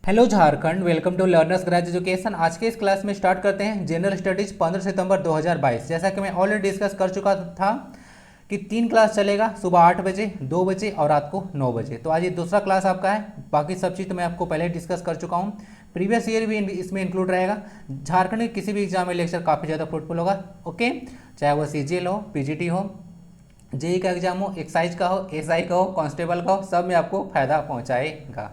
Hello Jharkhand, welcome to learners grace education. आज के इस क्लास में स्टार्ट करते हैं जनरल स्टडीज 15 सितंबर 2022। जैसा कि मैं ऑलरेडी डिस्कस कर चुका था कि 3 क्लास चलेगा, सुबह 8 बजे, 2 बजे और रात को 9 बजे। तो आज ये दूसरा क्लास आपका है। बाकी सब चीज़ तो मैं आपको पहले डिस्कस कर चुका हूँ। प्रीवियस ईयर भी इसमें इंक्लूड रहेगा। झारखंड के किसी भी एग्जाम में लेक्चर काफ़ी ज़्यादा फ्रूटफुल होगा। ओके, चाहे वो CGL हो, PGT हो, जेई का एग्जाम हो, एक्साइज का हो, SI का हो, कांस्टेबल का हो, सब में आपको फायदा पहुंचाएगा।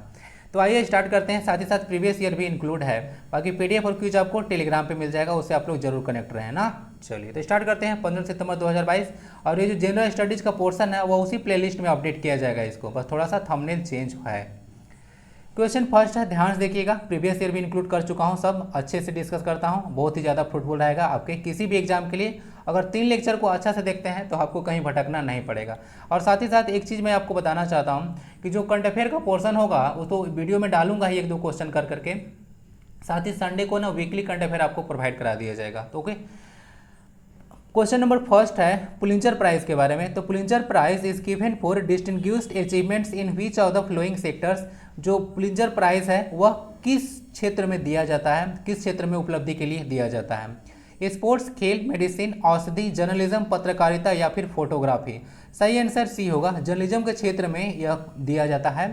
तो आइए स्टार्ट करते हैं। साथ ही साथ प्रीवियस ईयर भी इंक्लूड है। बाकी PDF और क्विज आपको टेलीग्राम पे मिल जाएगा, उससे आप लोग जरूर कनेक्ट रहें ना। चलिए तो स्टार्ट करते हैं 15 सितंबर 2022। और ये जो जनरल स्टडीज़ का पोर्शन है वो उसी प्लेलिस्ट में अपडेट किया जाएगा। इसको बस थोड़ा सा थंबनेल चेंज हुआ है। क्वेश्चन फर्स्ट है, ध्यान से देखिएगा। प्रीवियस ईयर भी इंक्लूड कर चुका हूँ, सब अच्छे से डिस्कस करता हूँ। बहुत ही ज़्यादा फ्रूटफुल रहेगा आपके किसी भी एग्जाम के लिए। अगर 3 लेक्चर को अच्छा से देखते हैं तो आपको कहीं भटकना नहीं पड़ेगा। और साथ ही साथ एक चीज़ मैं आपको बताना चाहता हूँ कि जो करंट अफेयर का पोर्शन होगा वो तो वीडियो में डालूंगा ही, 1-2 क्वेश्चन कर करके। साथ ही संडे को ना वीकली करंट अफेयर आपको प्रोवाइड करा दिया जाएगा। तो ओके, क्वेश्चन नंबर फर्स्ट है पुलिंजर प्राइज के बारे में। तो Pulitzer prize is given for distinguished achievements in which of the following sectors. जो पुलिंजर प्राइज है वह किस क्षेत्र में दिया जाता है, किस क्षेत्र में उपलब्धि के लिए दिया जाता है? स्पोर्ट्स, खेल, मेडिसिन, औषधि, जर्नलिज्म, पत्रकारिता या फिर फोटोग्राफी। सही आंसर सी होगा, जर्नलिज्म के क्षेत्र में यह दिया जाता है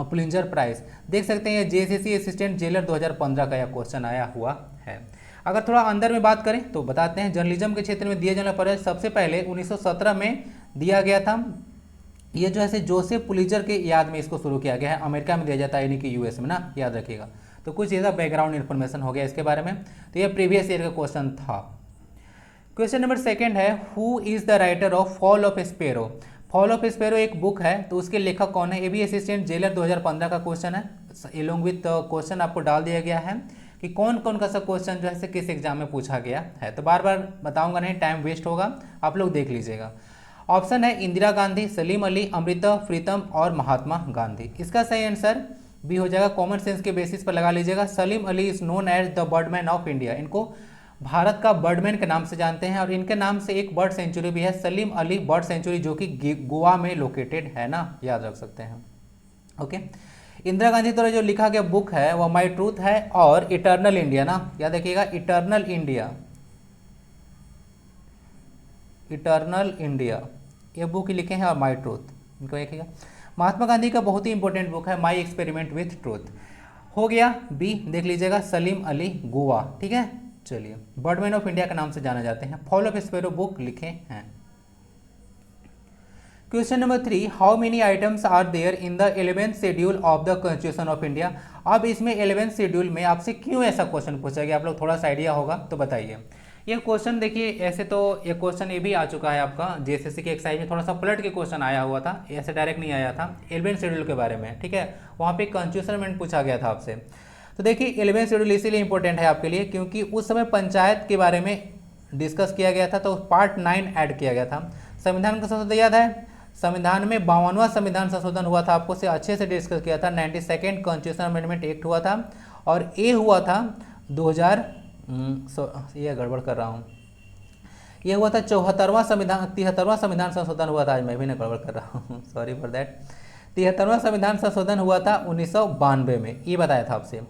पुलिंजर प्राइज। देख सकते हैं ये JSC असिस्टेंट जेलर 2015 का यह क्वेश्चन आया हुआ है। अगर थोड़ा अंदर में बात करें तो बताते हैं जर्नलिज्म के क्षेत्र में दिया जाने पर सबसे पहले 1917 में दिया गया था। ये जो है जोसेफ पुलिजर के याद में इसको शुरू किया गया है। अमेरिका में दिया जाता है, यानी कि US में ना, याद रखिएगा। तो कुछ ऐसा बैकग्राउंड इन्फॉर्मेशन हो गया इसके बारे में। तो ये प्रीवियस ईयर का क्वेश्चन था। क्वेश्चन नंबर सेकंड है, who is the writer of fall of sparrow. Fall of sparrow एक बुक है, तो उसके लेखक कौन है? ये भी असिस्टेंट जेलर 2015 का क्वेश्चन है। एलोंग विथ क्वेश्चन आपको डाल दिया गया है कि कौन कौन का सब क्वेश्चन जो है किस एग्जाम में पूछा गया है। तो बार बार बताऊंगा नहीं, टाइम वेस्ट होगा, आप लोग देख लीजिएगा। ऑप्शन है इंदिरा गांधी, सलीम अली, अमृता प्रीतम और महात्मा गांधी। इसका सही आंसर भी हो जाएगा। कॉमन सेंस के बेसिस पर लगा लीजिएगा। Salim Ali is known as the birdman of India. इनको भारत का बर्डमैन के नाम से जानते हैं। और इनके नाम से एक बर्ड सेंचुरी भी है, सलीम अली बर्ड सेंचुरी, जो कि गोवा में लोकेटेड है ना, याद रख सकते हैं। ओके, इंदिरा गांधी द्वारा जो लिखा गया बुक है वह माई ट्रूथ है और इटर्नल इंडिया ना, याद रखिएगा, इटर्नल इंडिया, इटर्नल इंडिया ये बुक लिखे हैं, और माई ट्रूथ इनको देखिएगा। महात्मा गांधी का बहुत ही इंपॉर्टेंट बुक है माई एक्सपेरिमेंट विथ ट्रूथ। हो गया बी, देख लीजिएगा, सलीम अली गोवा। ठीक है, चलिए, बर्डमैन ऑफ इंडिया के नाम से जाने जाते हैं। फॉल ऑफ स्पेरो बुक लिखे हैं। Question number 3, how many items are there in the 11th schedule of the constitution of India. अब इसमें 11th शेड्यूल में आपसे क्यों ऐसा क्वेश्चन पूछा गया, आप लोग थोड़ा सा आइडिया होगा तो बताइए। ये क्वेश्चन देखिए, ऐसे तो ये क्वेश्चन ये भी आ चुका है आपका JSSC के एक्साइज में, थोड़ा सा पलट के क्वेश्चन आया हुआ था, ऐसे डायरेक्ट नहीं आया था। 11th शेड्यूल के बारे में, ठीक है, वहाँ पे कॉन्स्टिट्यूशन अमेंडमेंट पूछा गया था आपसे। तो देखिए 11th शेड्यूल इसीलिए इंपॉर्टेंट है आपके लिए क्योंकि उस समय पंचायत के बारे में डिस्कस किया गया था, तो पार्ट 9 ऐड किया गया था। संविधान का संशोधन याद है, संविधान में 52वां संविधान संशोधन हुआ था, आपको से अच्छे से डिस्कस किया था। 92nd कॉन्स्टिट्यूशन अमेंडमेंट एक्ट हुआ था, और ये हुआ था 2000, ये गड़बड़ कर रहा हूँ, ये हुआ था 74वां संविधान, 73वां संविधान संशोधन हुआ था। आज मैं भी ना गड़बड़ कर रहा हूँ, सॉरी फॉर दैट। 73वां संविधान संशोधन हुआ था 1992 में, ये बताया था आपसे।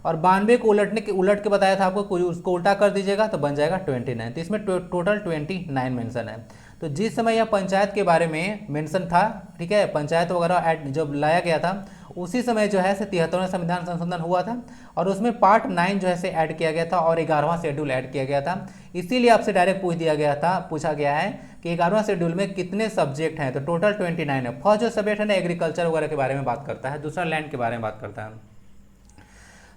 और 92 को उलट के बताया था आपको, उसको उल्टा कर दीजिएगा तो बन जाएगा 29। तो इसमें टोटल 29 मेंशन है। तो जिस समय यह पंचायत के बारे में मेंशन था, ठीक है, पंचायत वगैरह जब लाया गया था, उसी समय जो है 73वां संविधान संशोधन हुआ था, और उसमें पार्ट 9 जो है ऐड किया गया था, और 11वां शेड्यूल ऐड किया गया था। इसीलिए आपसे डायरेक्ट पूछा गया है कि 11वां शेड्यूल में कितने सब्जेक्ट हैं। तो टोटल 29 है। फर्स्ट जो सब्जेक्ट है ना, एग्रीकल्चर वगैरह के बारे में बात करता है, दूसरा लैंड के बारे में बात करता है।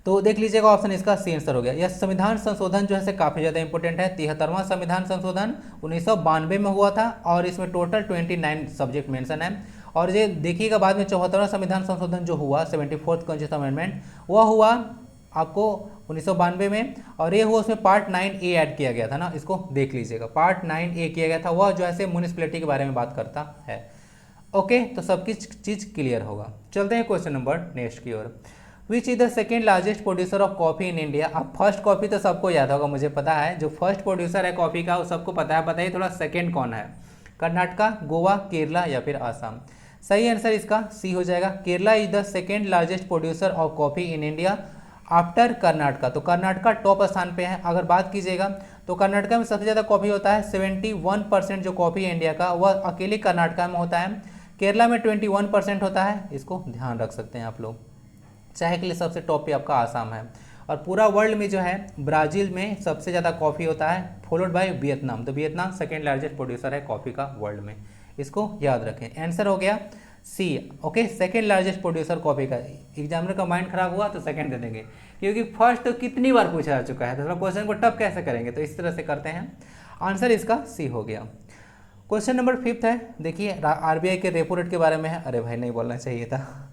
तो देख लीजिएगा, ऑप्शन इसका सी आंसर हो गया। यह संविधान संशोधन जो है काफ़ी ज़्यादा इंपॉर्टेंट है। 73वां संविधान संशोधन 1992 में हुआ था, और इसमें टोटल 29 सब्जेक्ट मेंशन है। और ये देखिएगा बाद में 74वां संविधान संशोधन जो हुआ, 74th कॉन्स्टिट्यूशन अमेंडमेंट, वह हुआ आपको 1992 में, और ये हुआ उसमें पार्ट 9A ऐड किया गया था ना, इसको देख लीजिएगा, पार्ट 9A किया गया था। वह जो है म्यूनिसिपैलिटी के बारे में बात करता है। ओके, तो सबकी चीज़ क्लियर होगा। चलते हैं क्वेश्चन नंबर नेक्स्ट की ओर। Which is the second largest producer of coffee in India. अब फर्स्ट कॉफी तो सबको याद होगा, मुझे पता है, जो फर्स्ट प्रोड्यूसर है कॉफी का वो सबको पता है। बताइए थोड़ा सेकेंड कौन है? कर्नाटका, गोवा, केरला या फिर आसाम। सही आंसर इसका सी हो जाएगा। Kerala is the second largest producer of coffee in India after Karnataka. तो कर्नाटका टॉप स्थान पे है। अगर बात कीजिएगा तो कर्नाटका में सबसे ज़्यादा कॉफ़ी होता है, 71% जो कॉफ़ी है इंडिया का वह अकेले कर्नाटका में होता है। केरला में 21% होता है, इसको ध्यान रख सकते हैं आप लोग। चाय के लिए सबसे टॉप पे आपका आसाम है। और पूरा वर्ल्ड में जो है ब्राज़ील में सबसे ज़्यादा कॉफ़ी होता है, फॉलोड बाय वियतनाम। तो वियतनाम सेकेंड लार्जेस्ट प्रोड्यूसर है कॉफ़ी का वर्ल्ड में, इसको याद रखें। आंसर हो गया C. Okay, second largest producer coffee का। एग्जामिनर का माइंड खराब हुआ तो सेकेंड दे देंगे, क्योंकि फर्स्ट तो कितनी बार पूछा जा चुका है, तो क्वेश्चन को टफ कैसे करेंगे। तो इस तरह से करते हैं। आंसर इसका सी हो गया। क्वेश्चन नंबर 5 है, देखिए आरबीआई के रेपो रेट के बारे में है। अरे भाई नहीं बोलना चाहिए था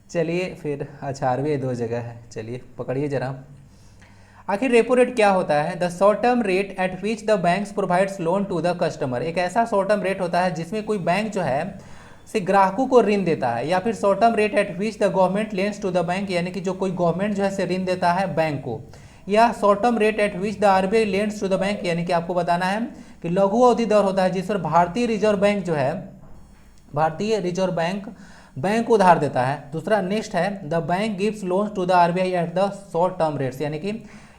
चलिए फिर, अच्छा आरबीआई 2 जगह है, चलिए पकड़िए जरा। आखिर रेपो रेट क्या होता है? The short term rate at which the banks provides loan to the customer. एक ऐसा शॉर्ट टर्म रेट होता है जिसमें कोई बैंक जो है से ग्राहकों को ऋण देता है। या फिर short term rate at which the government lends to the bank, यानी कि जो कोई गवर्नमेंट जो है से ऋण देता है बैंक को। या short term rate at which the RBI lends to the bank, यानी कि आपको बताना है कि लघु अवधि दर होता है जिस पर भारतीय रिजर्व बैंक जो है, भारतीय रिजर्व बैंक उधार देता है। दूसरा नेक्स्ट है the bank gives loans to the RBI at the short term rates, यानी कि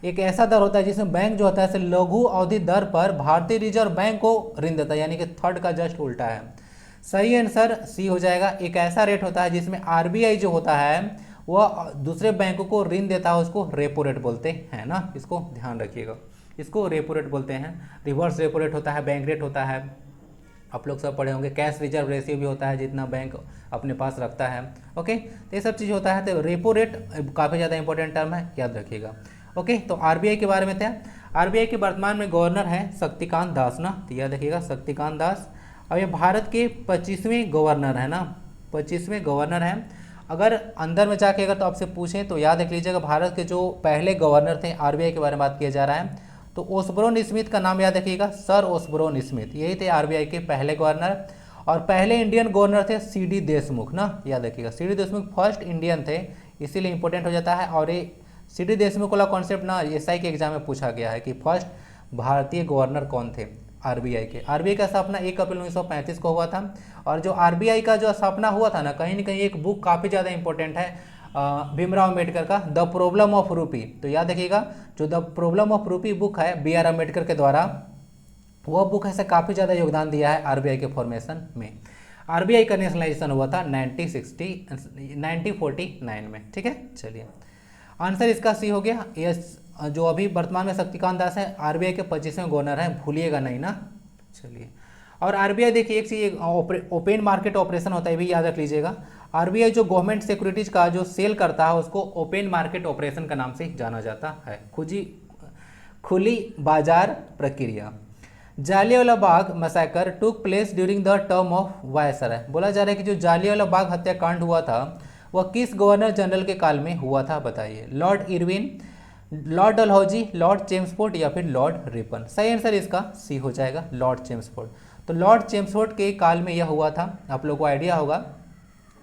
एक ऐसा दर होता है जिसमें बैंक जो होता है लघु अवधि दर पर भारतीय रिजर्व बैंक को ऋण देता है, यानी कि थर्ड का जस्ट उल्टा है। सही आंसर सी हो जाएगा। एक ऐसा रेट होता है जिसमें आरबीआई जो होता है वह दूसरे बैंकों को ऋण देता है, उसको रेपो रेट बोलते हैं ना, इसको ध्यान रखिएगा। इसको रेपो रेट बोलते हैं। रिवर्स रेपो रेट होता है, बैंक रेट होता है, आप लोग सब पढ़े होंगे। कैश रिजर्व रेशियो भी होता है, जितना बैंक अपने पास रखता है। ओके, तो ये सब चीज़ होता है। तो रेपो रेट काफ़ी ज़्यादा इंपॉर्टेंट टर्म है, याद रखिएगा। ओके, तो आरबीआई के बारे में था। आरबीआई के वर्तमान में गवर्नर है शक्तिकांत दास ना, तो याद रखिएगा शक्तिकांत दास। अब ये भारत के 25वें गवर्नर है ना, 25वें गवर्नर हैं। अगर अंदर में जाके अगर तो आपसे पूछें तो याद रख लीजिएगा, भारत के जो पहले गवर्नर थे, आरबीआई के बारे में बात किया जा रहा है, तो ओसबोर्न स्मिथ का नाम याद रखिएगा, सर ओसबोर्न स्मिथ, यही थे आरबीआई के पहले गवर्नर। और पहले इंडियन गवर्नर थे सीडी देशमुख ना, याद रखिएगा सीडी देशमुख फर्स्ट इंडियन थे, इसीलिए इंपॉर्टेंट हो जाता है। और ये सीडी देशमुख वाला कॉन्सेप्ट ना एसआई के एग्जाम में पूछा गया है कि फर्स्ट भारतीय गवर्नर कौन थे आरबीआई के। आरबीआई का स्थापना 1 अप्रैल 1935 को हुआ था। और जो आरबीआई का जो स्थापना हुआ था ना कहीं एक बुक काफ़ी ज़्यादा इंपॉर्टेंट है भीमराव अम्बेडकर का, द प्रॉब्लम ऑफ रूपी। तो याद रखिएगा जो द प्रॉब्लम ऑफ रूपी बुक है बी आर अम्बेडकर के द्वारा, वह बुक ऐसे काफ़ी ज़्यादा योगदान दिया है आरबीआई के फॉर्मेशन में। आरबीआई का नेशनलाइजेशन हुआ था 1949 में। ठीक है, चलिए आंसर इसका सी हो गया। यस, जो अभी वर्तमान में शक्तिकांत दास है आरबीआई के 25वें गवर्नर हैं, भूलिएगा नहीं ना। चलिए, और आरबीआई देखिए एक चीज़ ओपन मार्केट ऑपरेशन होता है, भी याद रख लीजिएगा। आरबीआई जो गवर्नमेंट सिक्योरिटीज का जो सेल करता है उसको ओपन मार्केट ऑपरेशन का नाम से जाना जाता है, खुली बाजार प्रक्रिया। Jallianwala Bagh massacre took place during the term of viceroy. बोला जा रहा है कि जो जालियांवाला बाग हत्याकांड हुआ था वह किस गवर्नर जनरल के काल में हुआ था, बताइए। Lord Irwin, Lord Dalhousie, Lord Chelmsford या फिर लॉर्ड रिपन। सही आंसर इसका सी हो जाएगा, लॉर्ड चेम्सफोर्ड। तो लॉर्ड चेम्सफोर्ड के काल में यह हुआ था। आप लोगों को आइडिया होगा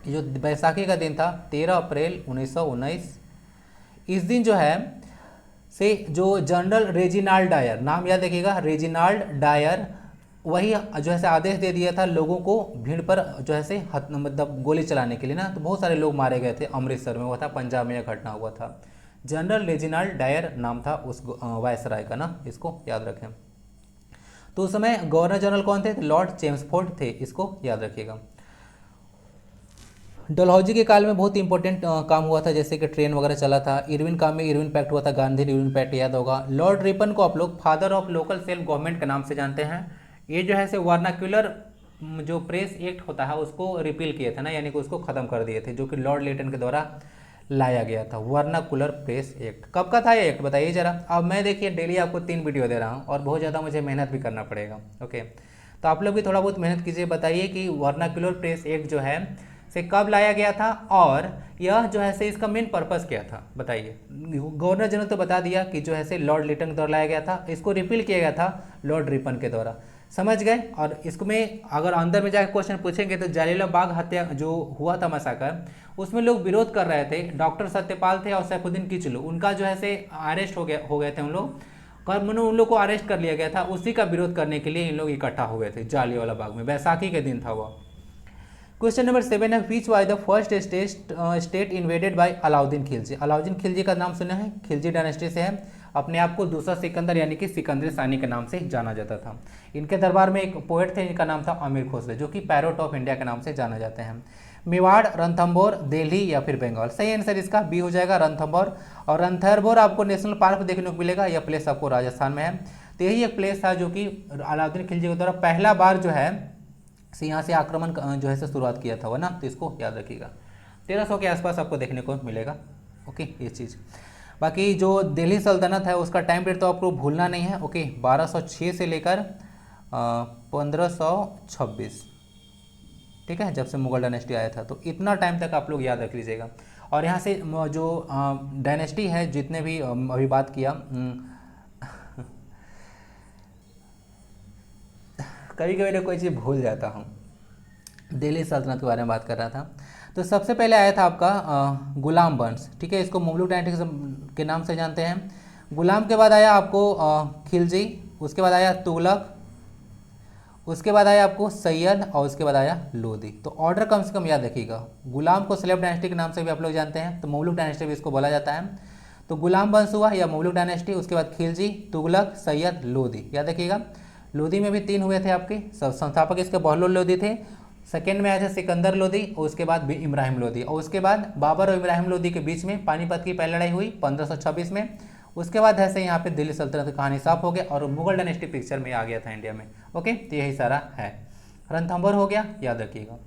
जो बैसाखी का दिन था 13 अप्रैल 1919, इस दिन जो है से जो जनरल रेजिनाल्ड डायर, नाम याद रखिएगा रेजिनाल्ड डायर, वही जो है से आदेश दे दिया था लोगों को भीड़ पर जो है से मतलब गोली चलाने के लिए ना। तो बहुत सारे लोग मारे गए थे, अमृतसर में हुआ था, पंजाब में यह घटना हुआ था। जनरल रेजिनाल्ड डायर नाम था उस वायसराय का ना, इसको याद रखें। तो उस समय गवर्नर जनरल कौन थे? लॉर्ड चेम्सफोर्ड थे, इसको याद रखिएगा। डलहौजी के काल में बहुत इंपॉर्टेंट काम हुआ था, जैसे कि ट्रेन वगैरह चला था। इरविन काम में इरविन पैक्ट हुआ था, गांधी इरविन पैक्ट याद होगा। लॉर्ड रिपन को आप लोग father of local self government के नाम से जानते हैं। ये जो है से वर्नाक्यूलर जो प्रेस एक्ट होता है उसको रिपील किए थे ना, यानी कि उसको खत्म कर दिए थे, जो कि लॉर्ड लेटन के द्वारा लाया गया था। वर्नाकुलर प्रेस एक्ट कब का था ये एक्ट, बताइए जरा। अब मैं देखिए डेली आपको 3 वीडियो दे रहा हूँ और बहुत ज़्यादा मुझे मेहनत भी करना पड़ेगा। ओके, तो आप लोग भी थोड़ा बहुत मेहनत कीजिए, बताइए कि वर्नाकुलर प्रेस एक्ट जो है से कब लाया गया था और यह जो है से इसका मेन पर्पस क्या था, बताइए। गवर्नर जनरल तो बता दिया कि जो है से लॉर्ड लिटन के द्वारा लाया गया था, इसको रिपील किया गया था लॉर्ड रिपन के द्वारा, समझ गए। और इसमें अगर अंदर में जाकर क्वेश्चन पूछेंगे तो जालियांवाला बाग हत्या जो हुआ था मैसाकर, उसमें लोग विरोध कर रहे थे। डॉक्टर सत्यपाल थे और सैफुद्दीन किचलू, उनका जो है से अरेस्ट हो गए थे उन लोग, उन लोग को अरेस्ट कर लिया गया था। उसी का विरोध करने के लिए इन लोग इकट्ठा हो गए थे जालियांवाला बाग में, बैसाखी के दिन था वो। क्वेश्चन नंबर 7 है, which was the first state invaded by Alauddin Khilji. Alauddin Khilji का नाम सुना है, खिलजी डायनेस्टी से है, अपने आप को दूसरा सिकंदर यानी कि सिकंदर सानी के नाम से जाना जाता था। इनके दरबार में एक पोएट थे, इनका नाम था अमीर खुसरो, जो कि पैरोट ऑफ इंडिया के नाम से जाने जाते हैं। मेवाड़, रणथंभौर, दिल्ली या फिर बंगाल। सही आंसर इसका बी हो जाएगा, रणथंभौर। और रणथंभौर आपको नेशनल पार्क देखने को मिलेगा, यह प्लेस आपको राजस्थान में है। तो यही एक प्लेस था जो कि अलाउद्दीन खिलजी के द्वारा पहला बार जो है यहाँ से आक्रमण जो है से शुरुआत किया था वो ना, तो इसको याद रखिएगा। 1300 के आसपास आपको देखने को मिलेगा। ओके, ये चीज़। बाकी जो दिल्ली सल्तनत है उसका टाइम पीरियड तो आपको भूलना नहीं है। ओके, 1206 से लेकर 1526, ठीक है, जब से मुगल डायनेस्टी आया था, तो इतना टाइम तक आप लोग याद रख लीजिएगा। और यहाँ से जो डायनेस्टी है, जितने भी अभी बात किया, कभी कभी ना कोई चीज़ भूल जाता हूँ। दिल्ली सल्तनत के बारे में बात कर रहा था। तो सबसे पहले आया था आपका गुलाम वंश, ठीक है, इसको मुगल डायनेस्टी के नाम से जानते हैं। गुलाम के बाद आया आपको खिलजी, उसके बाद आया तुगलक, उसके बाद आया आपको सैयद, और उसके बाद आया लोदी। तो ऑर्डर कम से कम याद रखिएगा। गुलाम को स्लेव डायनेस्टी के नाम से भी आप लोग जानते हैं, तो मुगल डायनेस्टी भी इसको बोला जाता है। तो गुलाम वंश हुआ या मुगल डायनेस्टी, उसके बाद खिलजी, तुगलक, सैयद, लोदी, याद रखिएगा। लोदी में भी 3 हुए थे आपके, सब संस्थापक इसके बहलोल लोदी थे। सेकेंड में आए थे सिकंदर लोदी, और उसके बाद इब्राहिम लोदी, और उसके बाद बाबर और इब्राहिम लोदी के बीच में पानीपत की पहली लड़ाई हुई 1526 में। उसके बाद ऐसे यहाँ पे दिल्ली सल्तनत की कहानी साफ हो गया और मुगल डायनेस्टी पिक्चर में आ गया था इंडिया में। ओके, तो यही सारा है। रणथंभौर हो गया, याद रखिएगा।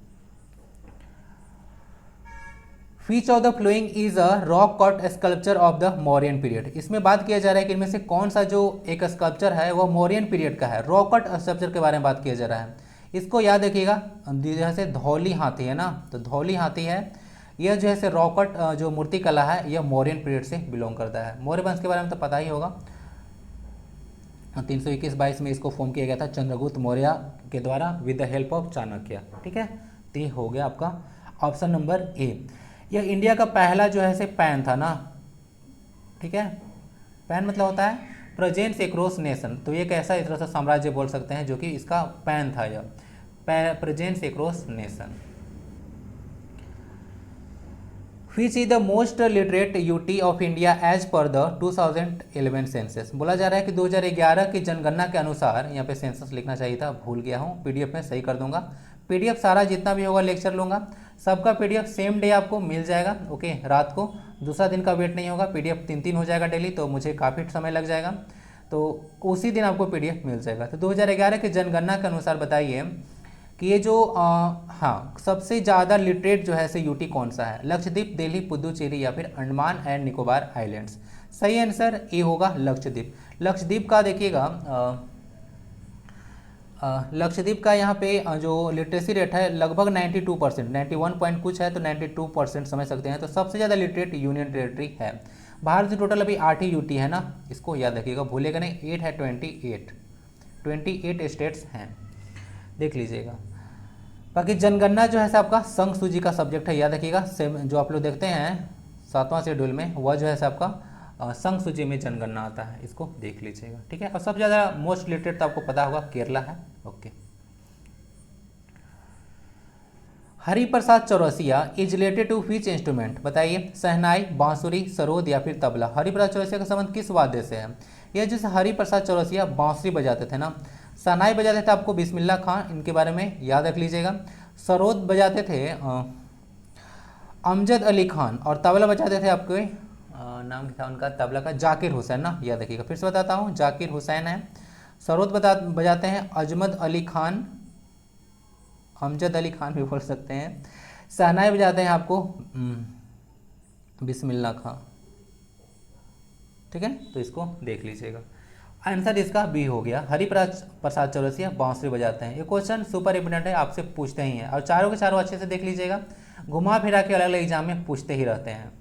Which of the flowing is a rock cut sculpture of the Mauryan period? इसमें बात किया जा रहा है कि इनमें से कौन सा जो एक स्कल्पचर है वह मौर्यन पीरियड का है। रॉक कट स्कल्पचर के बारे में बात किया जा रहा है, इसको याद रखिएगा। जैसे धौली हाथी है ना, तो धौली हाथी है, यह जो है से रॉक कट जो मूर्ति कला है यह मौर्यन पीरियड से बिलोंग करता है। मौर्य वंश के बारे में तो पता ही होगा। 321-22 में इसको फॉर्म किया गया था चंद्रगुप्त मौर्य के द्वारा with the help of Chanakya, ठीक है। तो ये हो गया आपका ऑप्शन नंबर ए। यह इंडिया का पहला जो है से पैन था ना, ठीक है। पैन मतलब होता है प्रेजेंस एक्रोस नेशन, तो ये कैसा इस तरह से साम्राज्य बोल सकते हैं जो कि इसका पैन था, यह presence across nation. Which is the most literate UT of India as per the 2011 census. बोला जा रहा है कि 2011 की जनगणना के अनुसार, यहाँ पे सेंसस लिखना चाहिए था, भूल गया हूँ, पीडीएफ में सही कर दूंगा। पीडीएफ सारा जितना भी होगा लेक्चर लूँगा, सबका पीडीएफ सेम डे आपको मिल जाएगा। ओके, रात को, दूसरा दिन का वेट नहीं होगा। पीडीएफ 3 हो जाएगा डेली, तो मुझे काफ़ी समय लग जाएगा, तो उसी दिन आपको पीडीएफ मिल जाएगा। तो 2011 की जनगणना के अनुसार बताइए कि ये जो हाँ सबसे ज़्यादा लिटरेट जो है से यूटी कौन सा है। लक्षद्वीप, दिल्ली, पुदुचेरी या फिर अंडमान एंड निकोबार आइलैंड्स। सही आंसर ए होगा लक्षद्वीप। लक्षद्वीप का देखिएगा, लक्षद्वीप का यहाँ पे जो लिटरेसी रेट है लगभग 92%, 91 पॉइंट कुछ है, तो 92% समझ सकते हैं। तो सबसे ज़्यादा लिटरेट यूनियन टेरेटरी है। भारत में टोटल अभी 8 ही यूटी है ना, इसको याद रखिएगा, भूलेगा नहीं। 8 है, 28 स्टेट्स हैं, देख लीजिएगा। बाकी जनगणना जो है आपका संघ सूची का सब्जेक्ट है, याद रखिएगा। जो आप लोग देखते हैं 7वां शेड्यूल में, वह जो है आपका संघ सूची में जनगणना आता है, इसको देख लीजिएगा, ठीक है। और सबसे ज़्यादा मोस्ट लिटरेट तो आपको पता होगा केरला है। Okay, Hariprasad Chaurasia is related to which instrument. बताइए, शहनाई, बांसुरी, सरोद या फिर तबला। हरिप्रसाद चौरसिया का संबंध किस वाद्य से है। यह जैसे हरिप्रसाद चौरसिया बांसुरी बजाते थे ना, शहनाई बजाते थे आपको बिस्मिल्लाह खान, इनके बारे में याद रख लीजिएगा। सरोद बजाते थे अमजद अली खान, और तबला बजाते थे आपके नाम क्या था उनका तबला का, जाकिर हुसैन ना, याद रखिएगा। फिर से बताता हूँ, जाकिर हुसैन है। सरोद बजाते हैं अजमद अली खान, अमजद अली खान भी बोल सकते हैं। शहनाई बजाते हैं आपको बिस्मिल्लाह खान, ठीक है। तो इसको देख लीजिएगा। आंसर इसका बी हो गया, हरिप्रसाद चौरसिया बांसुरी बजाते हैं। ये क्वेश्चन सुपर इंपोर्टेंट है, आपसे पूछते ही हैं, और चारों के चारों अच्छे से देख लीजिएगा, घुमा फिरा के अलग अलग एग्जाम में पूछते ही रहते हैं।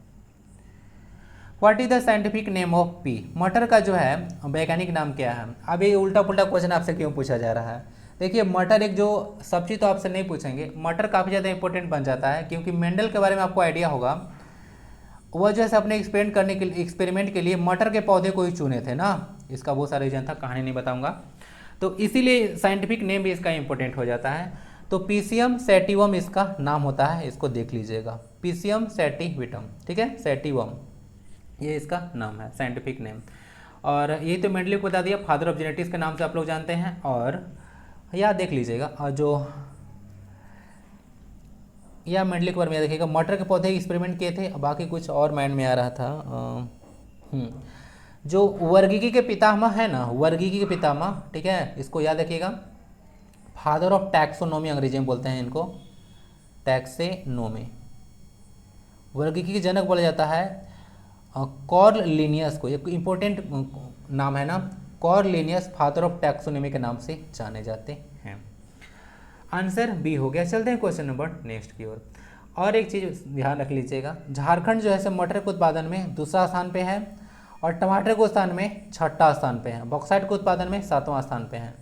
What is the scientific name of P. मटर का जो है वैज्ञानिक नाम क्या है। अब ये उल्टा पुल्टा क्वेश्चन आपसे क्यों पूछा जा रहा है। देखिए, मटर एक जो सब्जी तो आपसे नहीं पूछेंगे, मटर काफ़ी ज़्यादा इंपॉर्टेंट बन जाता है, क्योंकि मेंडल के बारे में आपको आइडिया होगा, वह जो है अपने एक्सपेरिमेंट के लिए मटर के पौधे को ही चुने थे ना, इसका बहुत सारा रीजन था, कहानी नहीं बताऊंगा। तो इसीलिए साइंटिफिक नेम भी इसका इंपॉर्टेंट हो जाता है। तो पीसियम सैटिवम इसका नाम होता है, इसको देख लीजिएगा, पीसियम सैटिविटम, ठीक है, सैटिवम ये इसका नाम है, साइंटिफिक नेम। और यही तो मेंडलीव को बता दिया, फादर ऑफ जेनेटिक्स के नाम से आप लोग जानते हैं। और यह देख लीजिएगा, और जो या मेंडलीव के बारे में देखिएगा, मटर के पौधे एक्सपेरिमेंट किए थे, बाकी कुछ और माइंड में आ रहा था। जो वर्गीकी के पितामह है ना, वर्गीकी के पितामह, ठीक है, इसको याद रखिएगा, फादर ऑफ टैक्सोनॉमी अंग्रेजी में बोलते हैं इनको, टैक्सेनोमी। वर्गीकी के जनक बोला जाता है कॉर्लिनियस को, ये इंपॉर्टेंट नाम है ना, कॉर्लिनियस फादर ऑफ टैक्सोनॉमी के नाम से जाने जाते हैं। आंसर बी हो गया। चलते हैं क्वेश्चन नंबर नेक्स्ट की ओर। और एक चीज़ ध्यान रख लीजिएगा, झारखंड जो है मटर के उत्पादन में दूसरा स्थान पे है और टमाटर के स्थान में छठा स्थान पे है, बॉक्साइट के उत्पादन में 7वां स्थान पे है।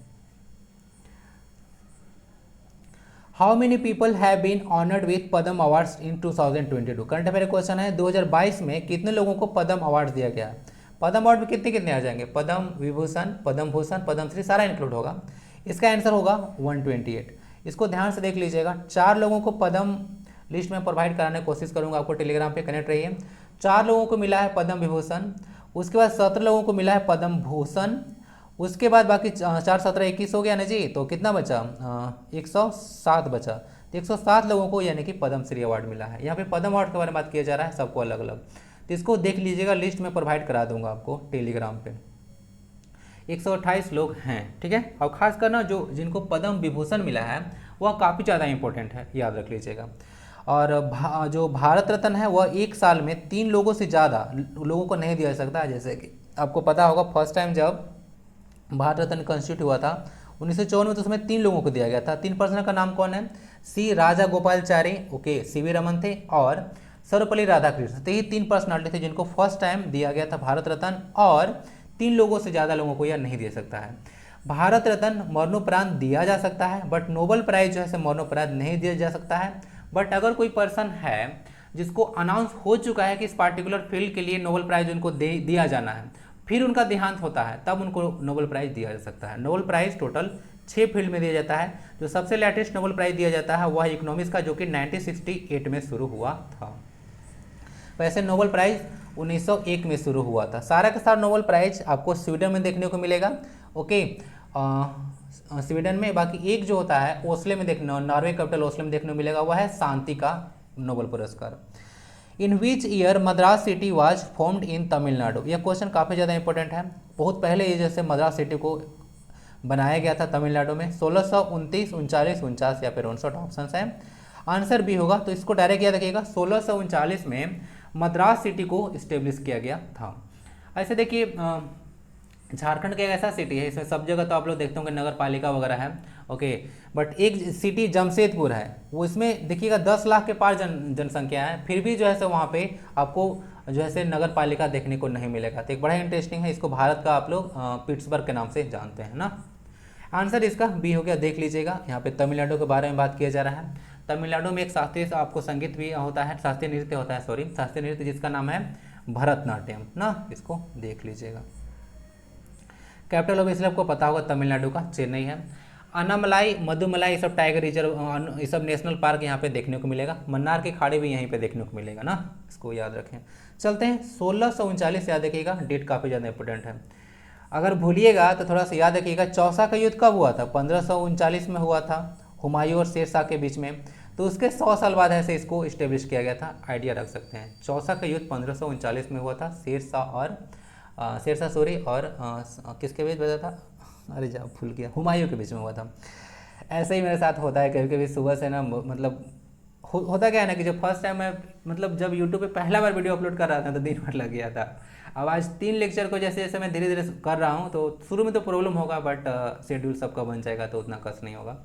How many people have been honoured with Padma awards in 2022? Current affair question है, 2022 में कितने लोगों को पद्म अवार्ड दिया गया? पद्म अवार्ड में कितने कितने आ जाएंगे? पद्म विभूषण, पद्म भूषण, पद्मश्री सारा इंक्लूड होगा। इसका आंसर होगा 128। इसको ध्यान से देख लीजिएगा। 4 लोगों को पद्म लिस्ट में प्रोवाइड कराने की कोशिश करूंगा, आपको टेलीग्राम पे कनेक्ट रहिए। 4 लोगों को मिला है पद्म विभूषण, उसके बाद 17 लोगों को मिला है पद्म भूषण, उसके बाद बाकी 4 17 21 हो गया ना जी, तो कितना बचा? 107 बचा। तो 107 लोगों को यानी कि पद्मश्री अवार्ड मिला है। यहाँ पे पद्म अवार्ड के बारे में बात किया जा रहा है, सबको अलग अलग। तो इसको देख लीजिएगा, लिस्ट में प्रोवाइड करा दूंगा आपको टेलीग्राम पे। 128 लोग हैं, ठीक है। और खास करना जो जिनको पद्म विभूषण मिला है वह काफ़ी ज़्यादा इंपॉर्टेंट है, याद रख लीजिएगा। और जो भारत रत्न है वह एक साल में 3 लोगों से ज़्यादा लोगों को नहीं दिया जा सकता है। जैसे कि आपको पता होगा, फर्स्ट टाइम जब भारत रत्न कॉन्स्टिट्यूट हुआ था 1954 में, तो उसमें 3 लोगों को दिया गया था। 3 पर्सन का नाम कौन है? सी राजा गोपालचारी, ओके, सीवी रमन थे, और सर्वपल्ली राधाकृष्ण। तो ये 3 पर्सनालिटी थे जिनको फर्स्ट टाइम दिया गया था भारत रत्न, और 3 लोगों से ज़्यादा लोगों को यह नहीं दे सकता है। भारत रत्न मरणोपरांत दिया जा सकता है, बट नोबेल प्राइज जो है मरणोपरांत नहीं दिया जा सकता है। बट अगर कोई पर्सन है जिसको अनाउंस हो चुका है कि इस पार्टिकुलर फील्ड के लिए नोबेल प्राइज उनको दिया जाना है, फिर उनका देहांत होता है, तब उनको नोबेल प्राइज दिया जा सकता है। नोबेल प्राइज टोटल 6 फील्ड में दिया जाता है। जो सबसे लेटेस्ट नोबेल प्राइज दिया जाता है वह इकोनॉमिक्स का, जो कि 1968 में शुरू हुआ था। वैसे नोबेल प्राइज 1901 में शुरू हुआ था। सारा के सारा नोबेल प्राइज आपको स्वीडन में देखने को मिलेगा, ओके, स्वीडन में। बाकी एक जो होता है ओस्ले में देखने, नॉर्वे कैपिटल ओस्ले में देखने को मिलेगा, वह है शांति का नोबेल पुरस्कार। In which year Madras city was formed in Tamil Nadu? यह क्वेश्चन काफ़ी ज़्यादा इंपॉर्टेंट है। बहुत पहले ये जैसे मद्रास सिटी को बनाया गया था तमिलनाडु में, 1629, 39, 49 या फिर 59 ऑप्शन है। आंसर भी होगा, तो इसको डायरेक्ट याद रखिएगा, 1639 में मद्रास सिटी को इस्टेब्लिश किया गया था। ऐसे देखिए, झारखंड का एक ऐसा सिटी है, इसमें सब जगह तो आप लोग देखते होंगे नगर पालिका वगैरह है, ओके, बट एक सिटी जमशेदपुर है, वो इसमें देखिएगा 10 लाख के पार जनसंख्या है, फिर भी जो है सो वहाँ पे आपको जो है नगर पालिका देखने को नहीं मिलेगा। तो एक बड़ा इंटरेस्टिंग है, इसको भारत का आप लोग पिट्सबर्ग के नाम से जानते हैं ना। आंसर इसका बी हो गया, देख लीजिएगा। यहाँ पे तमिलनाडु के बारे में बात किया जा रहा है। तमिलनाडु में एक शास्त्रीय आपको संगीत भी होता है, शास्त्रीय नृत्य होता है, सॉरी, शास्त्रीय नृत्य, जिसका नाम है भरतनाट्यम ना, इसको देख लीजिएगा। कैपिटल ऑफ इसलिए आपको पता होगा तमिलनाडु का चेन्नई है। अनामलाई, मधुमलाई, ये सब टाइगर रिजर्व, ये सब नेशनल पार्क यहाँ पे देखने को मिलेगा। मन्नार की खाड़ी भी यहीं पे देखने को मिलेगा ना, इसको याद रखें। चलते हैं 1639 याद रखिएगा, डेट काफ़ी ज़्यादा इंपॉर्टेंट है। अगर भूलिएगा तो थोड़ा सा याद रखिएगा, चौसा का युद्ध कब हुआ था? 1539 में हुआ था, हुमायूं और शेरशाह के बीच में। तो उसके 100 साल बाद ऐसे इसको इस्टेब्लिश किया गया था, आइडिया रख सकते हैं। चौसा का युद्ध 1539 में हुआ था, शेरशाह सूरी और किसके बीच बजा था? अरे जा भूल गया, हुमायूं के बीच में हुआ था। ऐसे ही मेरे साथ होता है कभी कभी, सुबह से ना, मतलब होता क्या है ना कि जब फर्स्ट टाइम मैं, मतलब जब यूट्यूब पे पहला बार वीडियो अपलोड कर रहा था तो दिन भर लग गया था। अब आज 3 लेक्चर को जैसे जैसे मैं धीरे धीरे कर रहा हूँ, तो शुरू में तो प्रॉब्लम होगा, बट शेड्यूल सबका बन जाएगा तो उतना कष्ट नहीं होगा।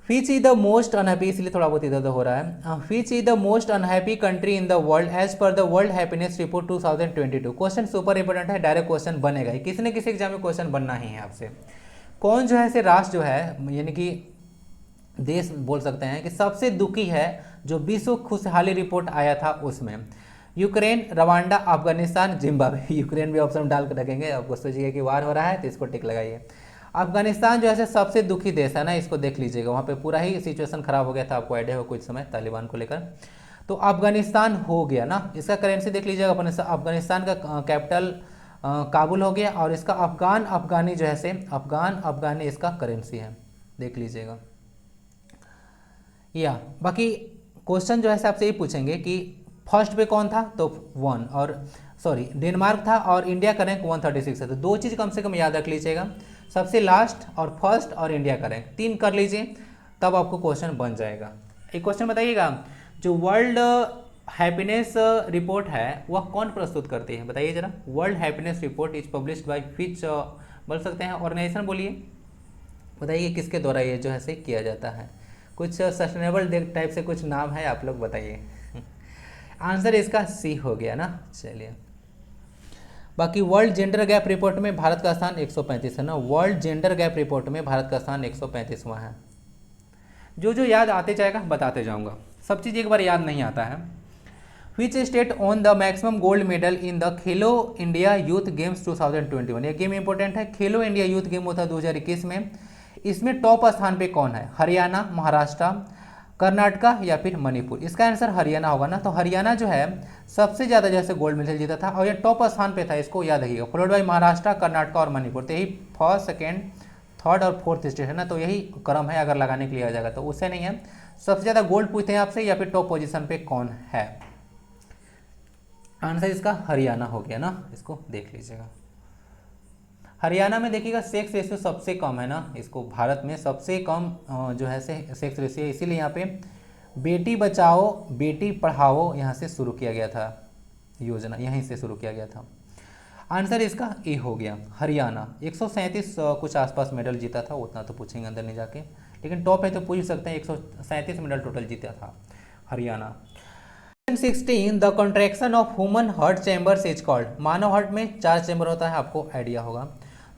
Which is the most unhappy, इसलिए थोड़ा बहुत इधर हो रहा है। Which is the most unhappy country in the world as per the world happiness report 2022? Question super important है, डायरेक्ट क्वेश्चन बनेगा, किसी न किसी एग्जाम में क्वेश्चन बनना ही है आपसे। कौन जो है से राष्ट्र जो है, यानी कि देश बोल सकते हैं कि सबसे दुखी है, जो विश्व खुशहाली रिपोर्ट आया था उसमें? Ukraine, Rwanda, Afghanistan, Zimbabwe. Ukraine भी ऑप्शन डाल कर रखेंगे, आपको सोचिए कि वार हो रहा है तो इसको टिक लगाइए। अफगानिस्तान जो है सबसे दुखी देश है ना, इसको देख लीजिएगा, वहाँ पे पूरा ही सिचुएशन खराब हो गया था, आपको आइडिया हो कुछ समय तालिबान को लेकर। तो अफगानिस्तान हो गया ना, इसका करेंसी देख लीजिएगा, अफगानिस्तान का कैपिटल काबुल हो गया, और इसका अफगान अफगानी जो है अफगान अफगानी इसका करेंसी है, देख लीजिएगा। या बाकी क्वेश्चन जो है आपसे ये पूछेंगे कि फर्स्ट पे कौन था, तो 1, और सॉरी डेनमार्क था, और इंडिया का रैंक 136 है। तो दो चीज़ कम से कम याद रख लीजिएगा, सबसे लास्ट और फर्स्ट और इंडिया का रैंक, 3 कर लीजिए, तब आपको क्वेश्चन बन जाएगा। एक क्वेश्चन बताइएगा, जो वर्ल्ड हैप्पीनेस रिपोर्ट है वह कौन प्रस्तुत करती है, बताइए जरा। World happiness report is published by which, बोल सकते हैं ऑर्गेनाइजेशन, बोलिए बताइए किसके द्वारा ये जो है किया जाता है। कुछ सस्टेनेबल टाइप से कुछ नाम है, आप लोग बताइए। आंसर इसका सी हो गया ना। चलिए, बाकी वर्ल्ड जेंडर गैप रिपोर्ट में भारत का स्थान 135 है ना, वर्ल्ड जेंडर गैप रिपोर्ट में भारत का स्थान 135वां है। जो जो याद आते जाएगा बताते जाऊंगा, सब चीज़ एक बार याद नहीं आता है। Which state own the maximum gold medal in the Khelo India youth games 2021, ये गेम इंपॉर्टेंट है, खेलो इंडिया यूथ गेम होता है 2021 में, इसमें टॉप स्थान पे कौन है, हरियाणा, महाराष्ट्र, कर्नाटका या फिर मणिपुर। इसका आंसर हरियाणा होगा ना। तो हरियाणा जो है सबसे ज़्यादा जैसे गोल्ड मेडल जीता था, और ये टॉप स्थान पे था, इसको याद रखिएगा, फॉलोड बाई महाराष्ट्र, कर्नाटका और मणिपुर। तो यही फर्स्ट, सेकेंड, थर्ड और फोर्थ स्टेट है ना, तो यही क्रम है अगर लगाने के लिए आ जाएगा, तो उससे नहीं है। सबसे ज़्यादा गोल्ड पूछते हैं आपसे, या फिर टॉप पोजिशन पे कौन है, आंसर इसका हरियाणा हो गया ना, इसको देख लीजिएगा। हरियाणा में देखिएगा सेक्स रेशियो सबसे कम है ना, इसको भारत में सबसे कम जो है सेक्स रेशियो, इसीलिए यहाँ पे बेटी बचाओ बेटी पढ़ाओ यहाँ से शुरू किया गया था, योजना यहीं से शुरू किया गया था। आंसर इसका ए हो गया, हरियाणा। 137 कुछ आसपास मेडल जीता था, उतना तो पूछेंगे अंदर नहीं जाके, लेकिन टॉप है तो पूछ सकते हैं, 137 मेडल टोटल जीता था Haryana. 16 the contraction of human heart chambers is called, Manav heart में 4 चैम्बर होता है, आपको आइडिया होगा,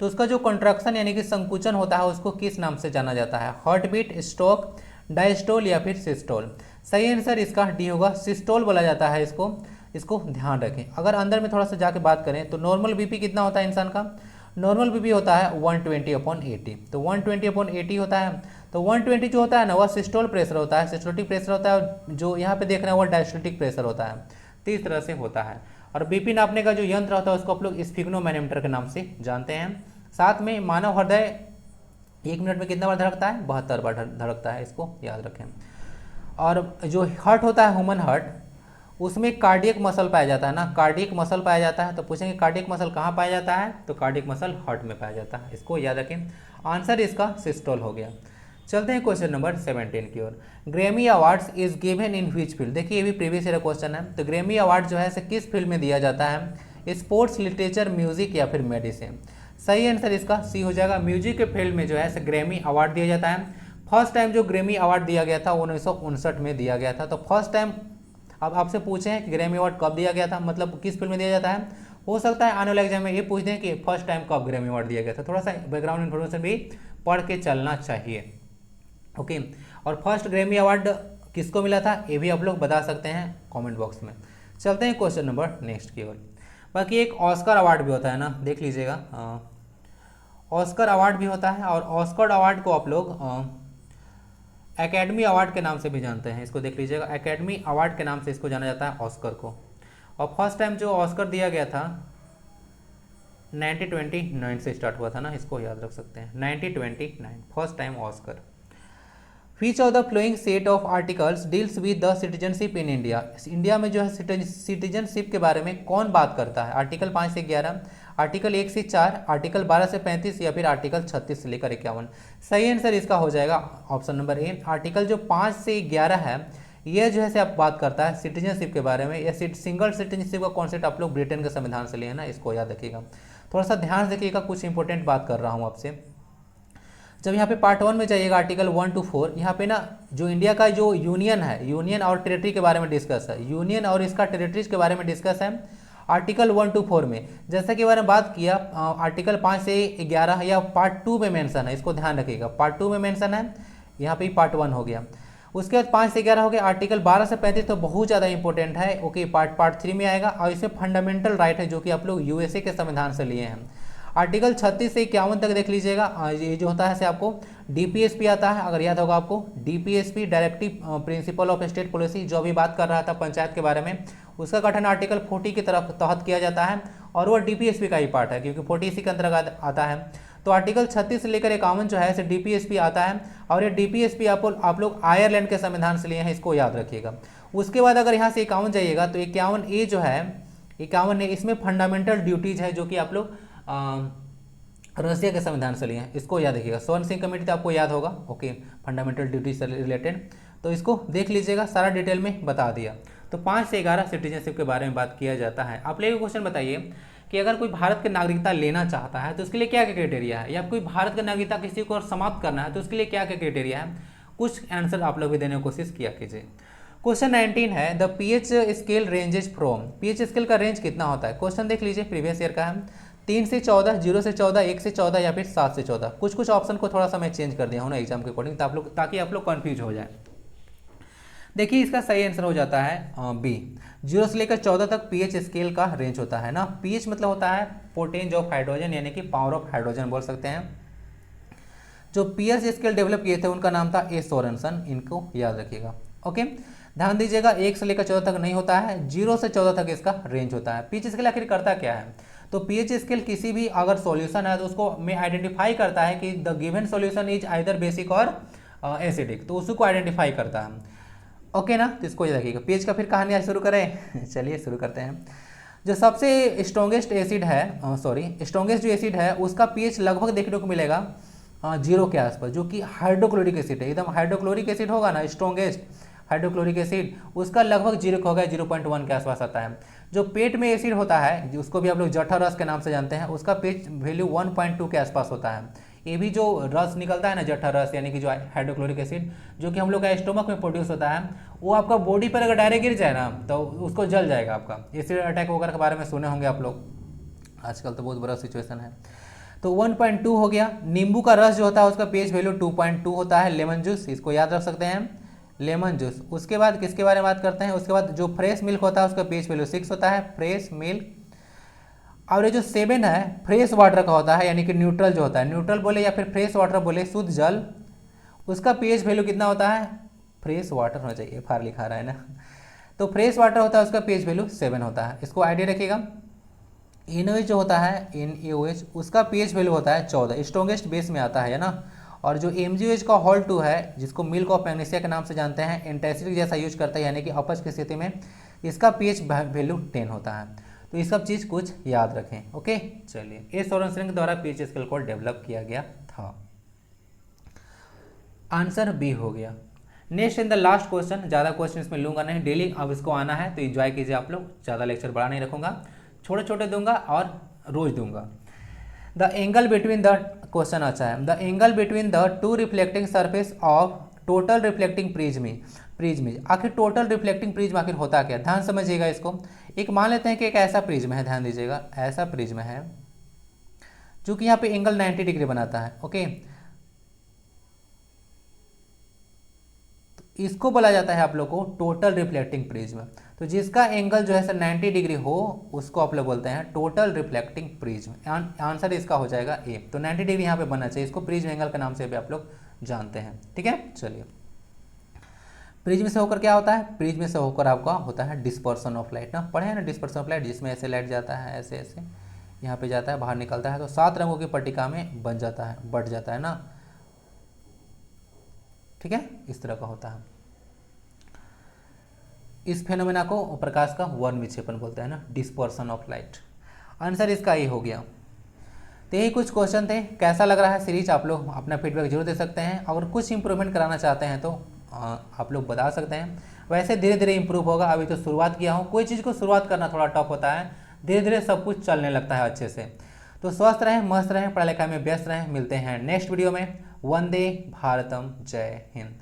तो उसका जो कॉन्ट्रैक्शन यानी कि संकुचन होता है उसको किस नाम से जाना जाता है, हार्ट बीट, स्ट्रोक, डायस्टोल या फिर सिस्टोल। सही आंसर इसका डी होगा, सिस्टोल बोला जाता है इसको ध्यान रखें। अगर अंदर में थोड़ा सा जाके बात करें तो नॉर्मल बीपी कितना होता है इंसान का, नॉर्मल बीपी होता है 120/80, तो 120/80 होता है, तो 120 जो होता है ना वह सिस्टोल प्रेशर होता है, सिस्टोलिक प्रेशर होता है, जो यहाँ पे देख रहे हैं वह डायस्टोलिक प्रेशर होता है, तो इस तरह से होता है। और बीपी नापने का जो यंत्र होता है उसको आप लोग स्फिग्नोमैनोमीटर के नाम से जानते हैं। साथ में मानव हृदय 1 मिनट में कितना बार धड़कता है, 72 बार धड़कता है, इसको याद रखें। और जो हार्ट होता है ह्यूमन हार्ट, उसमें कार्डियक मसल पाया जाता है ना, कार्डियक मसल पाया जाता है, तो पूछेंगे कार्डियक मसल कहाँ पाया जाता है, तो कार्डियक मसल हार्ट में पाया जाता है, इसको याद रखें। आंसर इसका सिस्टोल हो गया। चलते हैं क्वेश्चन नंबर 17 की ओर। Grammy awards is given in which field, देखिए ये भी प्रीवियस ईयर क्वेश्चन है। तो ग्रैमी अवार्ड जो है इसे किस फील्ड में दिया जाता है, स्पोर्ट्स, लिटरेचर, म्यूजिक या फिर मेडिसिन। सही आंसर इसका सी हो जाएगा, म्यूजिक के फील्ड में जो है ग्रैमी अवार्ड दिया जाता है। फर्स्ट टाइम जो ग्रैमी अवार्ड दिया गया था 1959 में दिया गया था। तो फर्स्ट टाइम अब आपसे पूछें कि ग्रैमी अवार्ड कब दिया गया था, मतलब किस फील्ड में दिया जाता है, हो सकता है आने वाले एग्जाम में ये पूछ दें कि फर्स्ट टाइम कब ग्रैमी अवार्ड दिया गया था, थोड़ा सा बैकग्राउंड इन्फॉर्मेशन भी पढ़ के चलना चाहिए। ओके, और फर्स्ट ग्रैमी अवार्ड किसको मिला था ये भी आप लोग बता सकते हैं कमेंट बॉक्स में। चलते हैं क्वेश्चन नंबर नेक्स्ट की ओर। बाकी एक ऑस्कर अवार्ड भी होता है ना, देख लीजिएगा, ऑस्कर अवार्ड भी होता है, और ऑस्कर अवार्ड को आप लोग एकेडमी अवार्ड के नाम से भी जानते हैं, इसको देख लीजिएगा, एकेडमी अवार्ड के नाम से इसको जाना जाता है ऑस्कर को। और फर्स्ट टाइम जो ऑस्कर दिया गया था 1929 से स्टार्ट हुआ था ना, इसको याद रख सकते हैं, 1929 first time Oscar. Which of the following set of articles deals with the citizenship in India? India में जो है सिटीजनशिप के बारे में कौन बात करता है, आर्टिकल 5 से 11, आर्टिकल 1 से 4, आर्टिकल 12 से 35 या फिर आर्टिकल 36 से लेकर 51। सही आंसर इसका हो जाएगा ऑप्शन नंबर ए, आर्टिकल जो 5 से 11 है यह जो है आप बात करता है सिटीजनशिप के बारे में। यह सिंगल सिटीजनशिप का कॉन्सेप्ट आप लोग ब्रिटेन के संविधान से लिए है ना, इसको याद रखिएगा। थोड़ा सा ध्यान से देखिएगा, कुछ इंपॉर्टेंट बात कर रहा हूँ आपसे। जब यहाँ पे पार्ट 1 में जाइएगा आर्टिकल 1 to 4, यहाँ पे ना जो इंडिया का जो यूनियन है, यूनियन और टेरिटरी के बारे में डिस्कस है, यूनियन और इसका टेरिटरीज के बारे में डिस्कस है आर्टिकल 1 to 4 में। जैसा कि बारे में बात किया आर्टिकल 5 से 11 या पार्ट 2 में मेंशन है, इसको ध्यान रखिएगा, पार्ट 2 में मेंशन है, यहाँ पे पार्ट 1 हो गया। उसके बाद 5 से 11 हो गया, आर्टिकल 12 से 35 तो बहुत ज़्यादा इंपॉर्टेंट है। ओके, पार्ट 3 में आएगा, और इसमें फंडामेंटल राइट है जो कि आप लोग यूएसए के संविधान से लिए हैं। आर्टिकल 36 से 51 तक देख लीजिएगा। ये जो होता है से आपको डीपीएसपी आता है, अगर याद होगा आपको, DPSP directive principle of state policy, जो अभी बात कर रहा था पंचायत के बारे में, उसका गठन आर्टिकल 40 की तरफ तहत किया जाता है और वो डीपीएसपी का ही पार्ट है क्योंकि 40 इसी के अंतर्गत आता है। तो आर्टिकल 36 से लेकर 51 जो है इसे डीपीएसपी आता है और ये डीपीएसपी आप लोग आयरलैंड के संविधान से लिए हैं, इसको याद रखिएगा। उसके बाद अगर यहाँ से 51 जाइएगा तो 51A जो है, 51A इसमें फंडामेंटल ड्यूटीज है जो कि आप लोग रशिया के संविधान से लिए हैं, इसको याद रखिएगा। स्वर्ण सिंह कमेटी तो आपको याद होगा, ओके, फंडामेंटल ड्यूटीज से रिलेटेड, तो इसको देख लीजिएगा, सारा डिटेल में बता दिया। तो 5 से 11 सिटीजनशिप के बारे में बात किया जाता है। आप लोग क्वेश्चन बताइए कि अगर कोई भारत की नागरिकता लेना चाहता है तो उसके लिए क्या क्या क्राइटेरिया है, या कोई भारत की नागरिकता किसी को समाप्त करना है तो उसके लिए क्या क्या क्राइटेरिया है, कुछ आंसर आप लोग भी देने की कोशिश किया कीजिए। क्वेश्चन 19 है the pH scale ranges from, pH scale का रेंज कितना होता है, क्वेश्चन देख लीजिए, प्रीवियस ईयर का है। 3 से 14, 0 से 14, 1 से 14 या फिर 7 से 14। कुछ ऑप्शन को थोड़ा सा मैं चेंज कर दिया हूँ ना एग्जाम के अकॉर्डिंग, ताकि आप लोग कन्फ्यूज हो जाए। देखिए इसका सही आंसर हो जाता है बी, 0 से लेकर 14 तक पीएच स्केल का रेंज होता है ना। पीएच मतलब होता है पोटेंज ऑफ हाइड्रोजन, यानी कि पावर ऑफ हाइड्रोजन बोल सकते हैं। जो पीएच स्केल डेवलप किए थे उनका नाम था ए सोरेनसन, इनको याद रखिएगा। ओके, ध्यान दीजिएगा, 1 से लेकर 14 तक नहीं होता है, 0 से 14 तक इसका रेंज होता है। पीएच स्केल आखिर करता क्या है, तो पीएच स्केल किसी भी अगर सॉल्यूशन है तो उसको में आइडेंटिफाई करता है कि the given solution is either basic और एसिडिक, तो उसको आइडेंटिफाई करता है। ओके ना, तो इसको याद रखिएगा। पेज का फिर कहानी आज शुरू करें चलिए शुरू करते हैं। जो सबसे स्ट्रॉन्गेस्ट एसिड है, स्ट्रॉन्गेस्ट जो एसिड है उसका पीएच लगभग देखने को मिलेगा 0 के आसपास, जो कि हाइड्रोक्लोरिक एसिड है। एकदम हाइड्रोक्लोरिक एसिड होगा ना, स्ट्रॉन्गेस्ट हाइड्रोक्लोरिक एसिड, उसका लगभग 0 होगा, 0.1 के आसपास आता है। जो पेट में एसिड होता है, उसको भी आप लोग जठर रस के नाम से जानते हैं, उसका पीएच वैल्यू 1.2 के आसपास होता है। ये भी जो रस निकलता है ना, जठर रस, यानी कि जो हाइड्रोक्लोरिक एसिड जो कि हम लोग का स्टोमक में प्रोड्यूस होता है, वो आपका बॉडी पर अगर डायरेक्ट गिर जाए ना तो उसको जल जाएगा आपका। एसिड अटैक वगैरह के बारे में सुने होंगे आप लोग, आजकल तो बहुत बड़ा सिचुएशन है। तो 1.2 हो गया। नींबू का रस जो होता है उसका पीएच वैल्यू 2.2 होता है। लेमन जूस, इसको याद रख सकते हैं, लेमन जूस। उसके बाद किसके बारे में बात करते हैं, उसके बाद जो फ्रेश मिल्क होता है उसका पीएच वैल्यू 6 होता है, फ्रेश मिल्क। और ये जो 7 है फ्रेश वाटर का होता है, यानी कि न्यूट्रल जो होता है, न्यूट्रल बोले या फिर फ्रेश वाटर बोले, शुद्ध जल, उसका पीएच वैल्यू कितना होता है, फ्रेश वाटर होना चाहिए, फार लिखा रहा है ना, तो फ्रेश वाटर होता है उसका पीएच वैल्यू 7 होता है, इसको आइडिया रखिएगा। NaOH जो होता है, NaOH, उसका पीएच वैल्यू होता है 14, स्ट्रॉन्गेस्ट बेस में आता है ना। और जो MgOH का हॉल 2 है, जिसको मिल्क ऑफ मैग्नीशिया के नाम से जानते हैं, एंटासिड जैसा यूज करता है, यानी कि अपच की स्थिति में, इसका पीएच वैल्यू 10 होता है। तो ये सब चीज़ कुछ याद रखें। ओके, चलिए, ए सोरेनसन के द्वारा पीएच स्केल को डेवलप किया गया था। आंसर बी हो गया। Next in the last question, ज़्यादा क्वेश्चन इसमें लूंगा नहीं, डेली अब इसको आना है तो एंजॉय कीजिए आप लोग, ज़्यादा लेक्चर बड़ा नहीं रखूंगा, छोटे छोटे दूंगा और रोज दूंगा। The angle between the, question अच्छा है, the angle between the 2 reflecting surface of total reflecting prism, आखिर टोटल रिफ्लेक्टिंग प्रिज्म आखिर होता क्या, ध्यान समझिएगा इसको। एक मान लेते हैं कि एक ऐसा प्रिज्म है, ध्यान दीजिएगा, ऐसा प्रिज्म है जो कि यहाँ पे एंगल 90 डिग्री बनाता है। ओके, तो इसको बोला जाता है आप लोग को टोटल रिफ्लेक्टिंग प्रिज्म। तो जिसका एंगल जो है सर 90 डिग्री हो उसको आप लोग बोलते हैं टोटल रिफ्लेक्टिंग प्रिज्म। आंसर इसका हो जाएगा ए। तो 90 डिग्री यहाँ पे बनना चाहिए, इसको प्रिज्म एंगल के नाम से भी आप लोग जानते हैं। ठीक है, चलिए, प्रिज्म से होकर क्या होता है, प्रिज्म से होकर आपका होता है डिस्पर्सन ऑफ लाइट ना, पढ़े हैं ना डिस्पर्सन ऑफ लाइट, जिसमें ऐसे लाइट जाता है, ऐसे ऐसे यहाँ पे जाता है, बाहर निकलता है, तो 7 रंगों की पट्टिका में बन जाता है, बढ़ जाता है ना। ठीक है, इस तरह का होता है। इस फेनोमेना को प्रकाश का वर्ण विक्षेपण बोलते हैं ना, डिस्पर्सन ऑफ लाइट। आंसर इसका ये हो गया। तो यही कुछ क्वेश्चन थे। कैसा लग रहा है सीरीज, आप लोग अपना फीडबैक जरूर दे सकते हैं। अगर कुछ इंप्रूवमेंट कराना चाहते हैं तो आप लोग बता सकते हैं। वैसे धीरे धीरे इंप्रूव होगा, अभी तो शुरुआत किया हूँ, कोई चीज़ को शुरुआत करना थोड़ा टफ होता है, धीरे धीरे सब कुछ चलने लगता है अच्छे से। तो स्वस्थ रहें, मस्त रहें, पढ़ाई लिखाई में व्यस्त रहें। मिलते हैं नेक्स्ट वीडियो में। वंदे भारतम, जय हिंद।